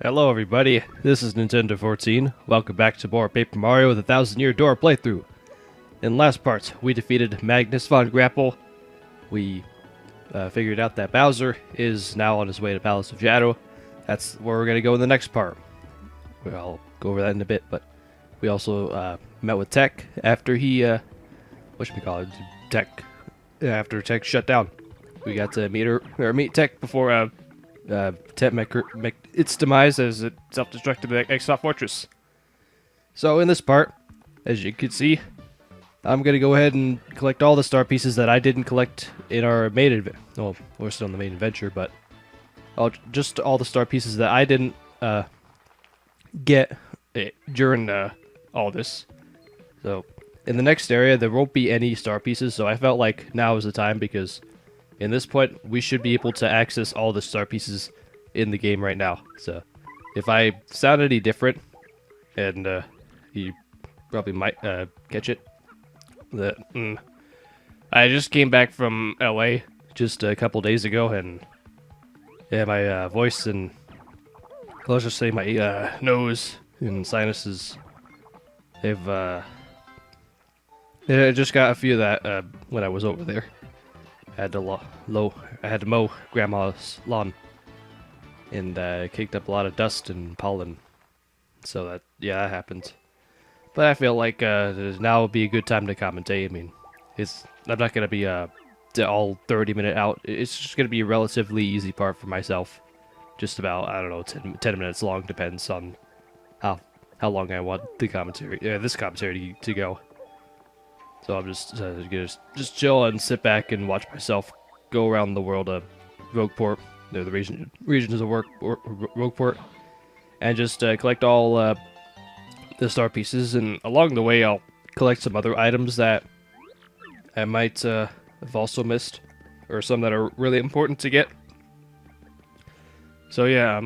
Hello everybody, this is Nintendo 14. Welcome back to more Paper Mario the 1000-Year Door playthrough. In last part, we defeated Magnus von Grapple. We figured out that Bowser is now on his way to Palace of Shadow. That's where we're going to go in the next part. I'll go over that in a bit, but we also met with Tech after he, after Tech shut down. We got to meet Tech before Tech met its demise as it self-destructed the Exile Fortress. So in this part, as you can see, I'm going to go ahead and collect all the star pieces that I didn't collect in our main adventure. Well, we're still in the main adventure, but just all the star pieces that I didn't get during all this. So in the next area, there won't be any star pieces, so I felt like now is the time because in this point, we should be able to access all the star pieces in the game right now. So, if I sound any different, and you probably might catch it, I just came back from LA just a couple days ago, and yeah, my voice and let's just say my nose and sinuses, I just got a few of that when I was over there. I had to mow Grandma's lawn, and kicked up a lot of dust and pollen. So that happened. But I feel like now would be a good time to commentate. I mean, I'm not gonna be all 30-minute out. It's just gonna be a relatively easy part for myself. Just about, I don't know, 10 minutes long. Depends on how long I want the commentary, this commentary to go. So I'm just gonna just chill and sit back and watch myself go around the world of Rogueport, the regions of Rogueport, and just collect all the star pieces. And along the way, I'll collect some other items that I might have also missed, or some that are really important to get. So yeah,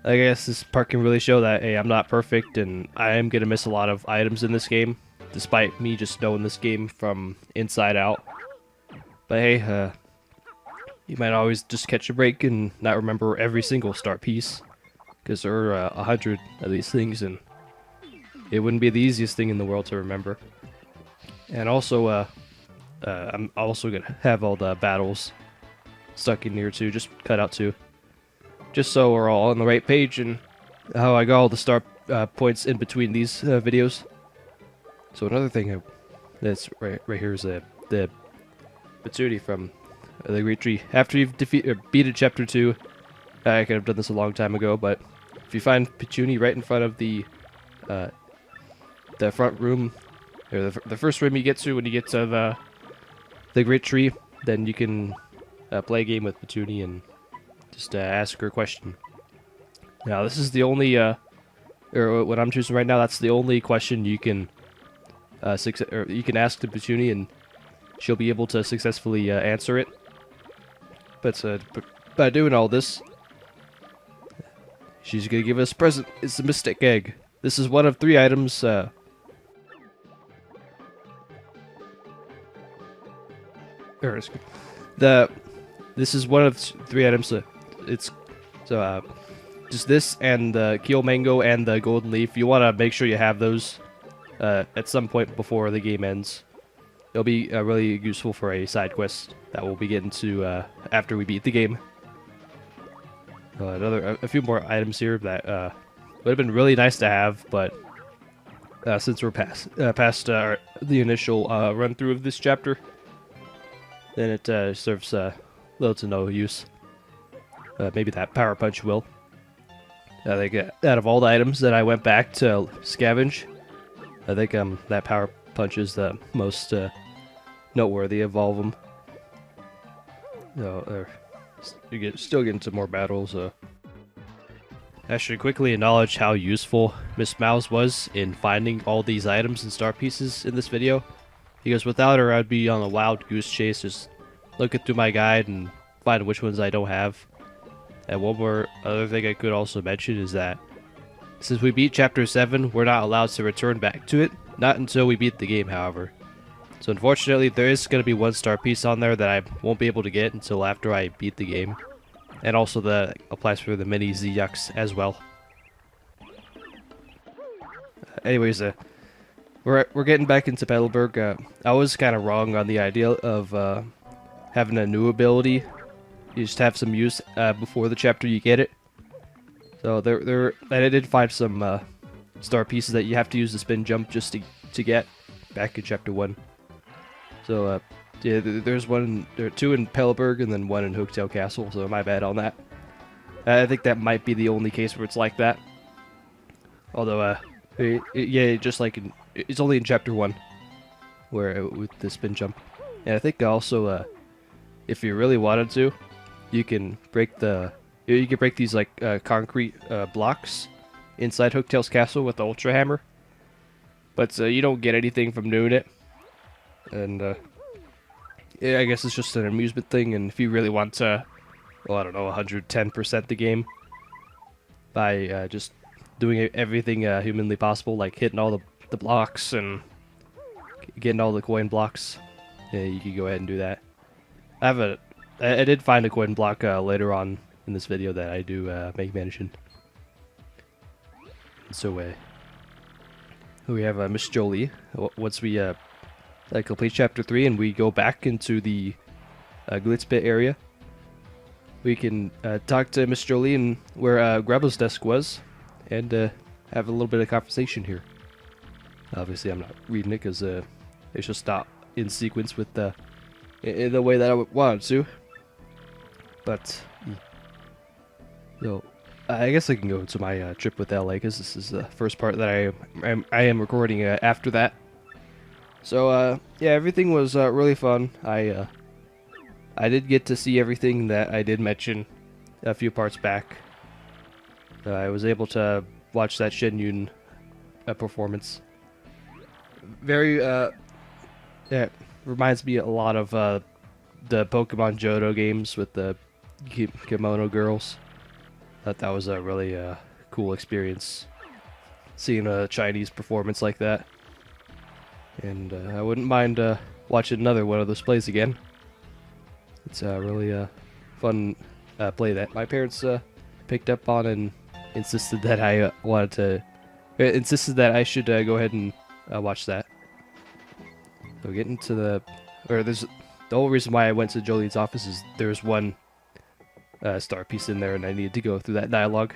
I guess this part can really show that, hey, I'm not perfect, and I am gonna miss a lot of items in this game, despite me just knowing this game from inside out. But hey, you might always just catch a break and not remember every single star piece, because there are 100 of these things, and it wouldn't be the easiest thing in the world to remember. And also, I'm also gonna have all the battles stuck in here too, just cut out too, just so we're all on the right page and how I got all the star points in between these videos. So another thing that's right here is the Patootie from the Great Tree. After you've beaten Chapter 2, I could have done this a long time ago, but if you find Patootie right in front of the front room, or the first room you get to when you get to the Great Tree, then you can play a game with Patootie and just ask her a question. Now this is the only, or what I'm choosing right now, that's the only question you can you can ask the Patootie, and she'll be able to successfully answer it. But by doing all this, she's gonna give us a present. It's a Mystic Egg. This is one of 3 items. This is one of 3 items. Just this and the Keel Mango and the Golden Leaf. You want to make sure you have those at some point before the game ends. It'll be really useful for a side quest that we'll be getting to after we beat the game. A few more items here that would have been really nice to have, but since we're past the initial run through of this chapter, then it serves little to no use. Maybe that Power Punch will. I think out of all the items that I went back to scavenge, I think that Power Punch is the most noteworthy of all of them. You still get into more battles. I should quickly acknowledge how useful Miss Mouse was in finding all these items and star pieces in this video, because without her I'd be on a wild goose chase, just looking through my guide and finding which ones I don't have. And one more other thing I could also mention is that since we beat Chapter 7, we're not allowed to return back to it. Not until we beat the game, however. So unfortunately, there is going to be 1 star piece on there that I won't be able to get until after I beat the game. and also that applies for the mini Zux as well. Anyways, we're getting back into Petalburg. I was kind of wrong on the idea of having a new ability. You just have some use before the chapter you get it. So I did find some star pieces that you have to use the spin jump just to get back in chapter 1. So yeah, there are 2 in Petalburg and then 1 in Hooktail Castle. So my bad on that. I think that might be the only case where it's like that. Although yeah, just like it's only in chapter 1 where with the spin jump. And I think also if you really wanted to, you can break these like concrete blocks inside Hooktail's castle with the Ultra Hammer. But you don't get anything from doing it. And yeah, I guess it's just an amusement thing. And if you really want to, well, I don't know, 110% the game by just doing everything humanly possible, like hitting all the blocks and getting all the coin blocks, yeah, you can go ahead and do that. I did find a coin block later on in this video that I do make mention. So we have Miss Jolie. Once we complete chapter 3 and we go back into the Glitz Pit area, we can talk to Miss Jolie and where Grabba's desk was, and have a little bit of conversation here. Obviously, I'm not reading it because it's just not in sequence with in the way that I wanted to. But so I guess I can go to my trip with LA because this is the first part that I am recording after that. So yeah, everything was really fun. I did get to see everything that I did mention a few parts back. I was able to watch that Shen Yun performance. Very yeah, reminds me a lot of the Pokemon Johto games with the kimono girls. Thought that was a really cool experience, seeing a Chinese performance like that. And I wouldn't mind watching another one of those plays again. It's a really fun play that my parents picked up on and insisted that I insisted that I should go ahead and watch that. So getting to the whole reason why I went to Jolie's office is there's one star piece in there, and I needed to go through that dialogue.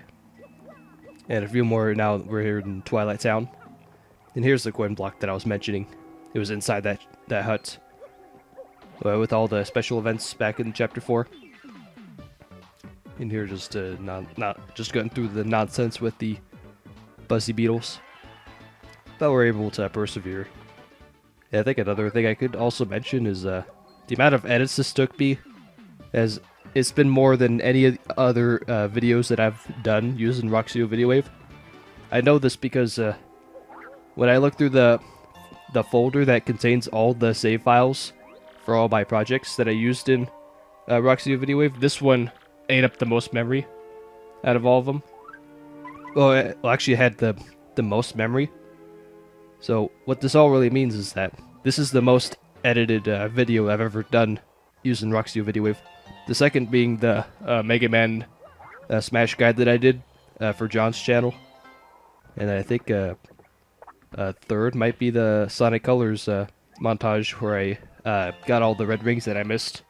And a few more. Now we're here in Twilight Town, and here's the coin block that I was mentioning. It was inside that hut with all the special events back in chapter 4. In here, just not just going through the nonsense with the Buzzy Beetles, but we're able to persevere. Yeah, I think another thing I could also mention is the amount of edits this took me, as it's been more than any other videos that I've done using Roxio Video Wave. I know this because when I look through the folder that contains all the save files for all my projects that I used in Roxio Video Wave, this one ate up the most memory out of all of them. Well, it actually had the most memory. So what this all really means is that this is the most edited video I've ever done using Roxio Video Wave. The second being the Mega Man Smash guide that I did for John's channel. And I think third might be the Sonic Colors montage where I got all the red rings that I missed.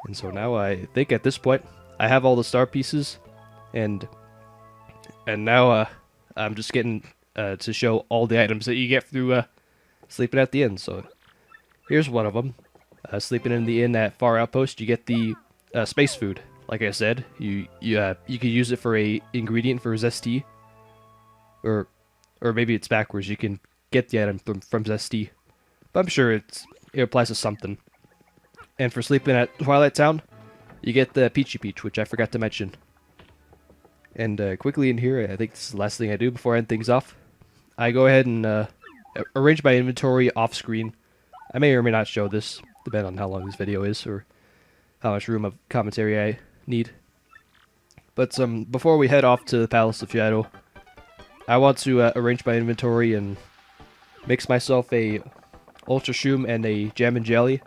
And so now I think at this point I have all the star pieces, and now I'm just getting to show all the items that you get through sleeping at the inn. So here's one of them. Sleeping in the inn at Far Outpost, you get the space food. Like I said, you could use it for a ingredient for Zesty, or maybe it's backwards. You can get the item from Zesty, but I'm sure it applies to something. And for sleeping at Twilight Town, you get the Peachy Peach, which I forgot to mention. And quickly in here, I think this is the last thing I do before I end things off. I go ahead and arrange my inventory off screen. I may or may not show this, depending on how long this video is or how much room of commentary I need. But before we head off to the Palace of Shadow, I want to arrange my inventory and mix myself a Ultra Shroom and a Jam and Jelly,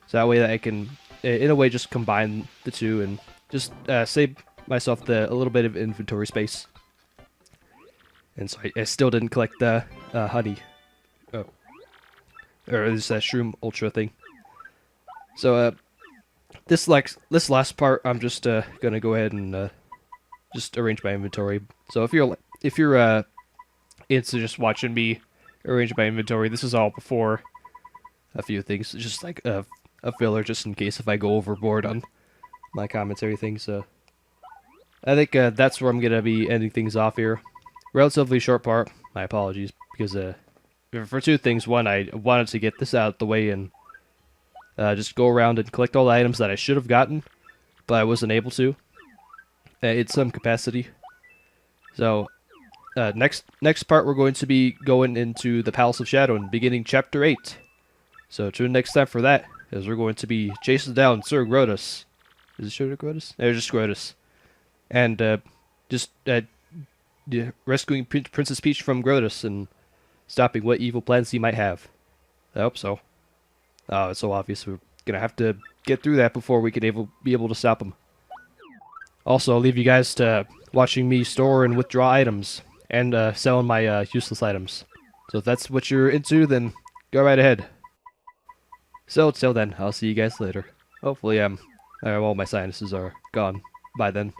so that way that I can in a way, just combine the two and just save myself a little bit of inventory space. And so I still didn't collect the honey. Oh. Or this shroom ultra thing. So this last part, I'm just gonna go ahead and just arrange my inventory. So if you're into just watching me arrange my inventory, this is all before a few things, just like a filler, just in case if I go overboard on my commentary thing. So I think that's where I'm gonna be ending things off here. Relatively short part. My apologies, because for two things. One, I wanted to get this out of the way and just go around and collect all the items that I should have gotten, but I wasn't able to in some capacity. So next part, we're going to be going into the Palace of Shadow and beginning Chapter 8. So tune next time for that, as we're going to be chasing down Sir Grotus. Is it Sir Grotus? No, just Grotus. And just rescuing Princess Peach from Grotus and stopping what evil plans he might have. I hope so. Oh, it's so obvious. We're gonna have to get through that before we can be able to stop him. Also, I'll leave you guys to watching me store and withdraw items and selling my useless items. So if that's what you're into, then go right ahead. So till then, I'll see you guys later. Hopefully, all my sinuses are gone by then.